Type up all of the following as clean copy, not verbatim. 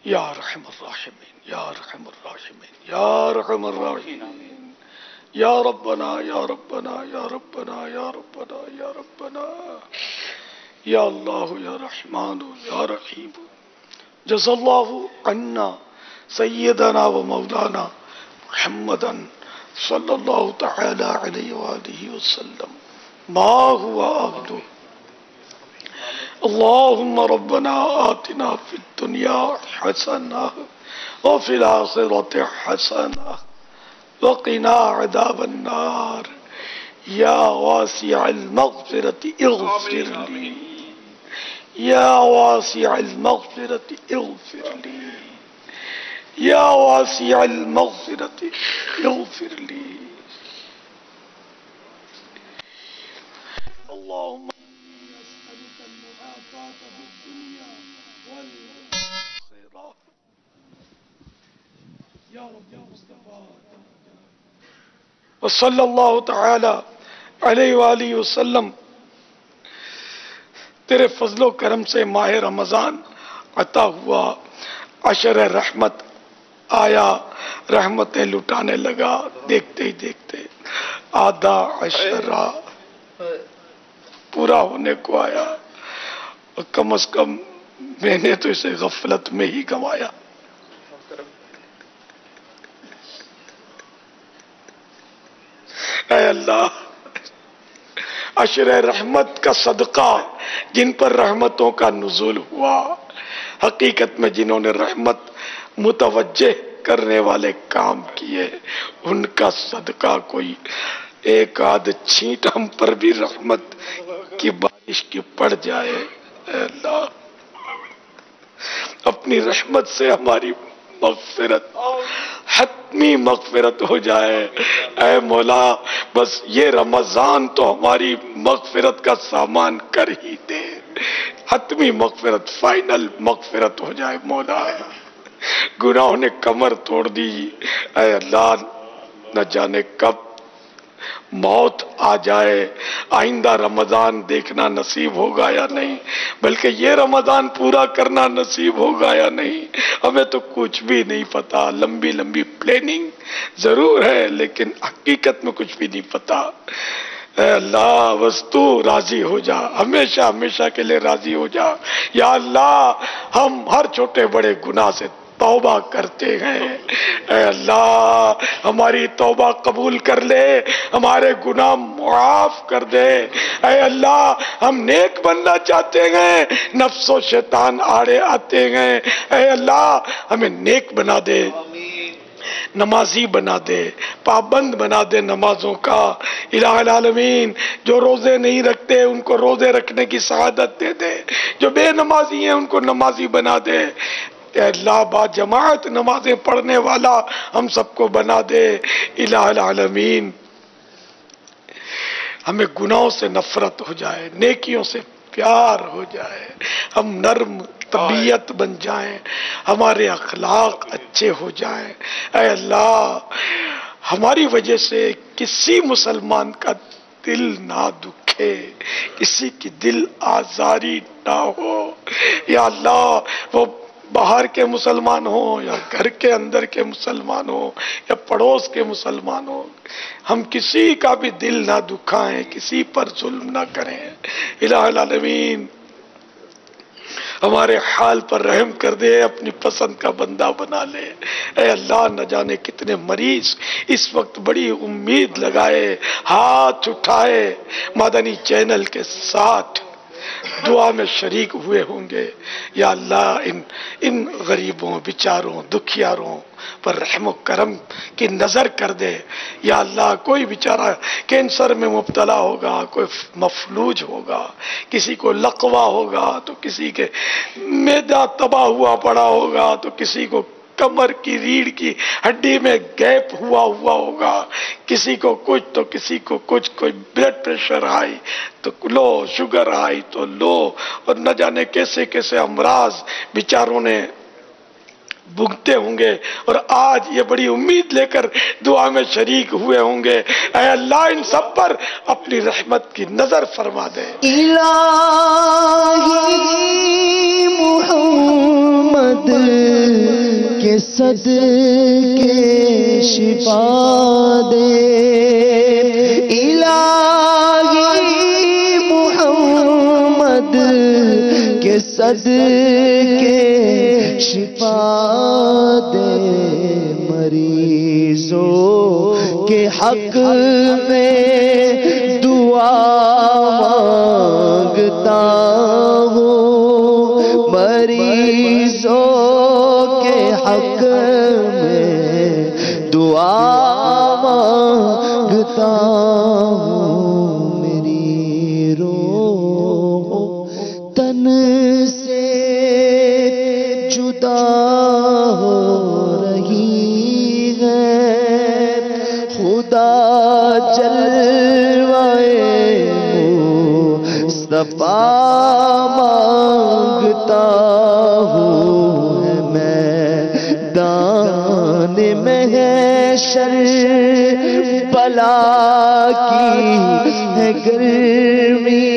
یا ارحم الراحمین یا ارحم الراحمین یا ارحم الراحمین یا ربنا یا ربنا یا ربنا یا ربنا یا ربنا یا اللہ یا رحمان یا رحیم جزا اللہ عنا سیدنا و مولانا محمدا صلی اللہ تعالی علیہ وآلہ وسلم ما هو عبدو اللهم ربنا آتنا في الدنيا حسنة وفي الآخرة حسنة وقنا عذاب النار يا واسع المغفرة اغفر لي يا واسع المغفرة اغفر لي يا واسع المغفرة اغفر لي اللهم وصلی اللہ تعالی علیہ وآلہ وسلم. تیرے فضل و کرم سے ماہ رمضان عطا ہوا، عشر رحمت آیا، رحمتیں لٹانے لگا، دیکھتے ہی دیکھتے آدھا عشرہ پورا ہونے کو آیا، اور کم از کم میں نے تو اسے غفلت میں ہی گنوایا. اے اللہ، عشر رحمت کا صدقہ جن پر رحمتوں کا نزول ہوا، حقیقت میں جنہوں نے رحمت متوجہ کرنے والے کام کیے، ان کا صدقہ کوئی ایک آدھ چھینٹ ہم پر بھی رحمت کی بارش کی پڑ جائے. اے اللہ، اپنی رحمت سے ہماری مغفرت، حتمی مغفرت ہو جائے. اے مولا، بس یہ رمضان تو ہماری مغفرت کا سامان کر ہی دے، حتمی مغفرت، فائنل مغفرت ہو جائے. مولا، گناہوں نے کمر توڑ دی. اے اللہ، نہ جانے کب موت آ جائے، آئندہ رمضان دیکھنا نصیب ہوگا یا نہیں، بلکہ یہ رمضان پورا کرنا نصیب ہوگا یا نہیں، ہمیں تو کچھ بھی نہیں پتا. لمبی لمبی پلاننگ ضرور ہے، لیکن حقیقت میں کچھ بھی نہیں پتا. اے اللہ، بس تو راضی ہو جا، ہمیشہ ہمیشہ کے لیے راضی ہو جا. یا اللہ، ہم ہر چھوٹے بڑے گناہ سے توبہ کرتے ہیں. اے اللہ، ہماری توبہ قبول کر لے، ہمارے گناہ معاف کر دے. اے اللہ، ہم نیک بننا چاہتے ہیں، نفس و شیطان آڑے آتے ہیں. اے اللہ، ہمیں نیک بنا دے، نمازی بنا دے، پابند بنا دے نمازوں کا. الہ العالمین، جو روزے نہیں رکھتے ان کو روزے رکھنے کی سعادت دے دے، جو بے نمازی ہیں ان کو نمازی بنا دے. اے اللہ، با جماعت نمازیں پڑھنے والا ہم سب کو بنا دے. الہ العالمین، ہمیں گناہوں سے نفرت ہو جائے، نیکیوں سے پیار ہو جائے، ہم نرم طبیعت بن جائیں، ہمارے اخلاق اچھے ہو جائیں. اے اللہ، ہماری وجہ سے کسی مسلمان کا دل نہ دکھے، کسی کی دل آزاری نہ ہو. یا اللہ، وہ باہر کے مسلمان ہوں یا گھر کے اندر کے مسلمان ہوں یا پڑوس کے مسلمان ہوں، ہم کسی کا بھی دل نہ دکھائیں، کسی پر ظلم نہ کریں. الہ العالمین، ہمارے حال پر رحم کر دے، اپنی پسند کا بندہ بنا لے. اے اللہ، نہ جانے کتنے مریض اس وقت بڑی امید لگائے، ہاتھ اٹھائے، مدنی چینل کے ساتھ دعا میں شریک ہوئے ہوں گے. یا اللہ، ان غریبوں، بیچاروں، دکھیاروں پر رحم و کرم کی نظر کر دے. یا اللہ، کوئی بیچارہ کینسر میں مبتلا ہوگا، کوئی مفلوج ہوگا، کسی کو لقوہ ہوگا، تو کسی کے معدہ تباہ ہوا پڑا ہوگا، تو کسی کو کمر کی ریڑھ کی ہڈی میں گیپ ہوا ہوگا، کسی کو کچھ تو کسی کو کچھ، کوئی بلڈ پریشر ہائی تو لو، شوگر ہائی تو لو، اور نہ جانے کیسے کیسے امراض بیچاروں نے بھگتے ہوں گے، اور آج یہ بڑی امید لے کر دعا میں شریک ہوئے ہوں گے. اے اللہ، ان سب پر اپنی رحمت کی نظر فرما دے. الہی محمد کے صدقے شفا دے الہی محمد کے صدقے شفا دے مریضوں کے حق میں دعا مانگتا ہوں مریضوں کے حق میں دعا مانگتا ہوں میری روح تن سے جدا ہو رہی ہے خدا جلوائے مصطفیٰ مانگتا ہوں میدان محشر بلا کی ہے گرمی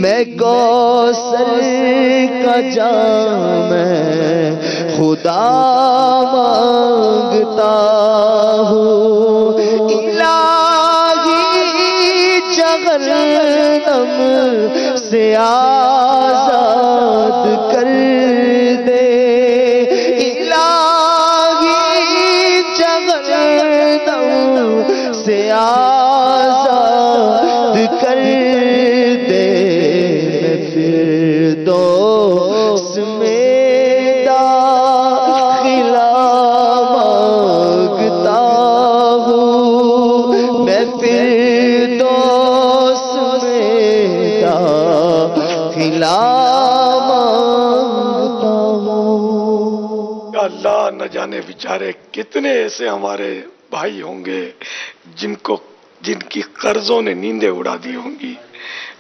میں کوثر کا جام خدا مانگتا ہوں الہی جہنم سے آزاد کر دے الہی جہنم سے آزاد کر دے میں فردوس میں داخلہ مانگتا ہوں میں فردوس میں داخلہ مانگتا ہوں اللہ نہ جانے بیچارے کتنے ایسے ہمارے بھائی ہوں گے جن کی قرضوں نے نیندیں اڑا دی ہوں گی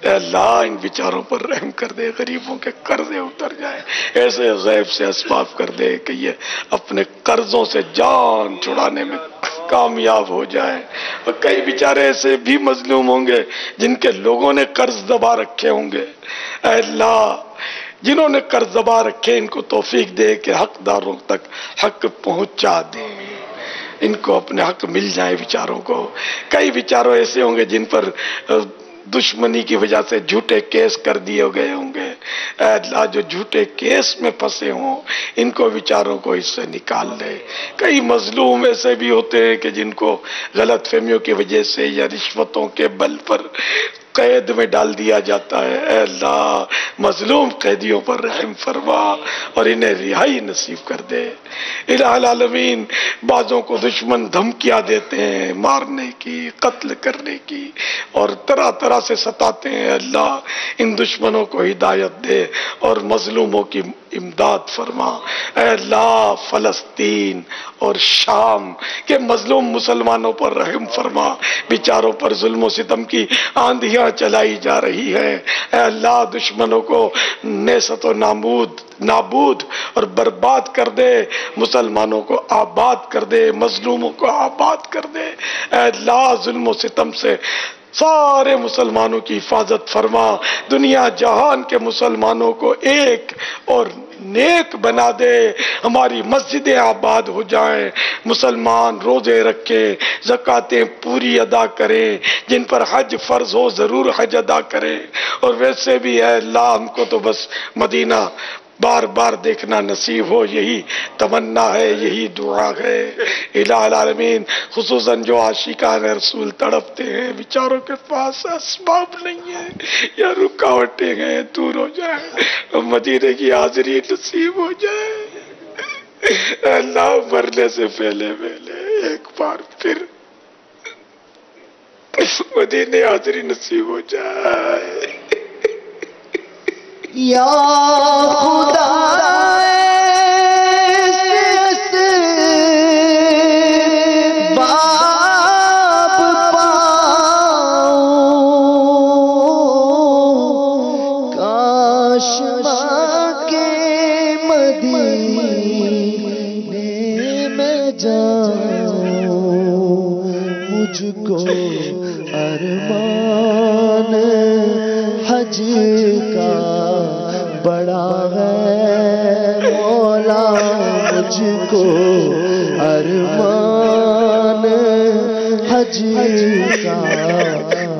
اے اللہ ان بیچاروں پر رحم کر دے غریبوں کے قرضے اتر جائیں ایسے غیب سے اسباب کر دے کہ یہ اپنے قرضوں سے جان چھڑانے میں کامیاب ہو جائیں اور کئی بیچارے ایسے بھی مظلوم ہوں گے جن کے لوگوں نے قرض دبا رکھے ہوں گے اے اللہ جنہوں نے قرض دبا رکھے ان کو توفیق دے کہ حقداروں تک حق پہنچا دے ان کو اپنے حق مل جائے بیچاروں کو کئی بیچاروں ایسے ہوں گے جن پر دشمنی کی وجہ سے جھوٹے کیس کر دیے گئے ہوں گے اے اللہ جو جھوٹے کیس میں پھنسے ہوں ان کو بیچاروں کو اس سے نکال دے کئی مظلوم ایسے بھی ہوتے ہیں کہ جن کو غلط فہمیوں کی وجہ سے یا رشوتوں کے بل پر قید میں ڈال دیا جاتا ہے اے اللہ مظلوم قیدیوں پر رحم فرما اور انہیں رہائی نصیب کر دے الہ العالمین بعضوں کو دشمن دھمکیاں دیتے ہیں مارنے کی قتل کرنے کی اور طرح طرح سے ستاتے ہیں اللہ ان دشمنوں کو ہدایت دے اور مظلوموں کی امداد فرما اے اللہ فلسطین اور شام کے مظلوم مسلمانوں پر رحم فرما بیچاروں پر ظلم و ستم کی آندھیاں چلائی جا رہی ہے اے اللہ دشمنوں کو نیست و نابود اور برباد کر دے مسلمانوں کو آباد کر دے مظلوموں کو آباد کر دے اے اللہ ظلم و ستم سے سارے مسلمانوں کی حفاظت فرما دنیا جہان کے مسلمانوں کو ایک اور نیک بنا دے ہماری مسجدیں آباد ہو جائیں مسلمان روزے رکھیں زکاتیں پوری ادا کریں جن پر حج فرض ہو ضرور حج ادا کریں اور ویسے بھی اے اللہ ہم کو تو بس مدینہ بار بار دیکھنا نصیب ہو یہی تمنا ہے یہی دعا ہے الہ العالمین خصوصاً جو عاشقان رسول تڑپتے ہیں بیچاروں کے پاس اسباب نہیں ہے یا رکاوٹیں ہیں دور ہو جائے مدینے کی حاضری نصیب ہو جائے اللہ مرنے سے پہلے ایک بار پھر مدینے حاضری نصیب ہو جائے یا خدا باپ پاؤں کاش کے مدینے میں جاؤں مجھ کو ارمان حج کا بڑا ہے مولا مجھ کو ارمان حج کا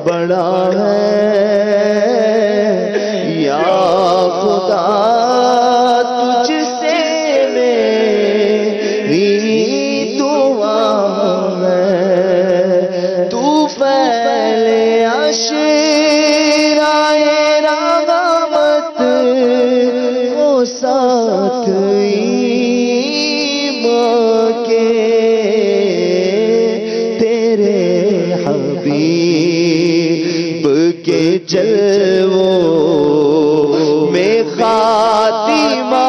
بڑا ہے یا خدا تجھ سے میری دعا ہے تو پہلے عشرائے رحمت کو ساتھ ایمان کے تیرے حبیب کے جلووں میں خاتمہ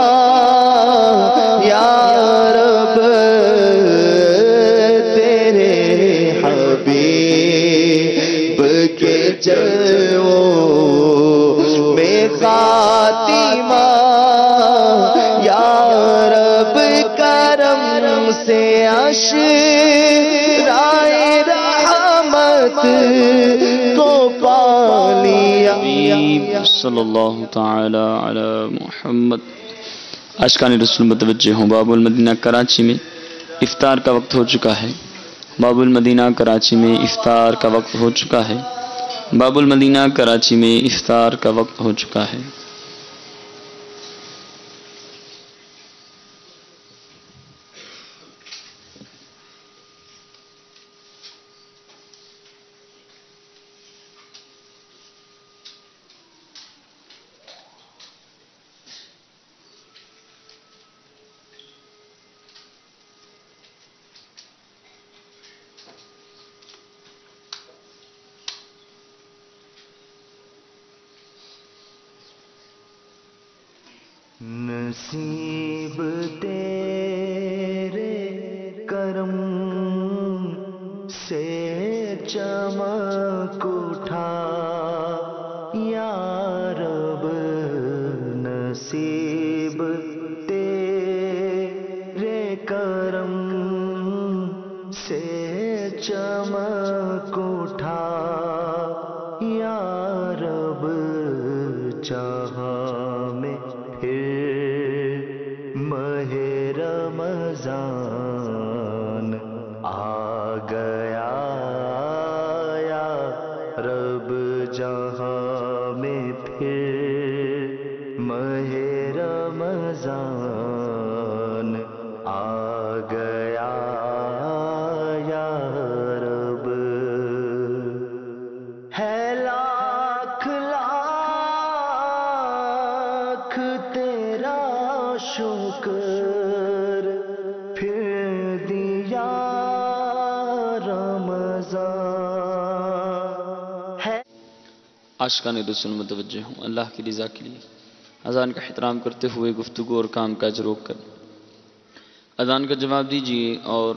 یا رب تیرے حبیب کے جلووں میں خاتمہ یا رب کرم سے عشرائے رحمت کو پا لیا صلی اللہ تعالی علی محمد۔ عاشقان رسول متوجہ ہوں، باب المدینہ کراچی میں افطار کا وقت ہو چکا ہے۔ باب المدینہ کراچی میں افطار کا وقت ہو چکا ہے۔ باب المدینہ کراچی میں افطار کا وقت ہو چکا ہے۔ نصیب تیرے کرم سے چمک اٹھا یا رب نصیب تیرے کرم سے چمک اٹھا یا رب جہاں میں ماہ رمضان آ گیا یا رب جہاں میں پھر ماہ رمضان آ گیا یا رب ہے لاکھ لاکھ تیرا شکر پھر دیا رمضان ہے۔ عاشقان رسول متوجہ ہوں، اللہ کی رضا کے لیے اذان کا احترام کرتے ہوئے گفتگو اور کام کاج روک کر اذان کا جواب دیجیے اور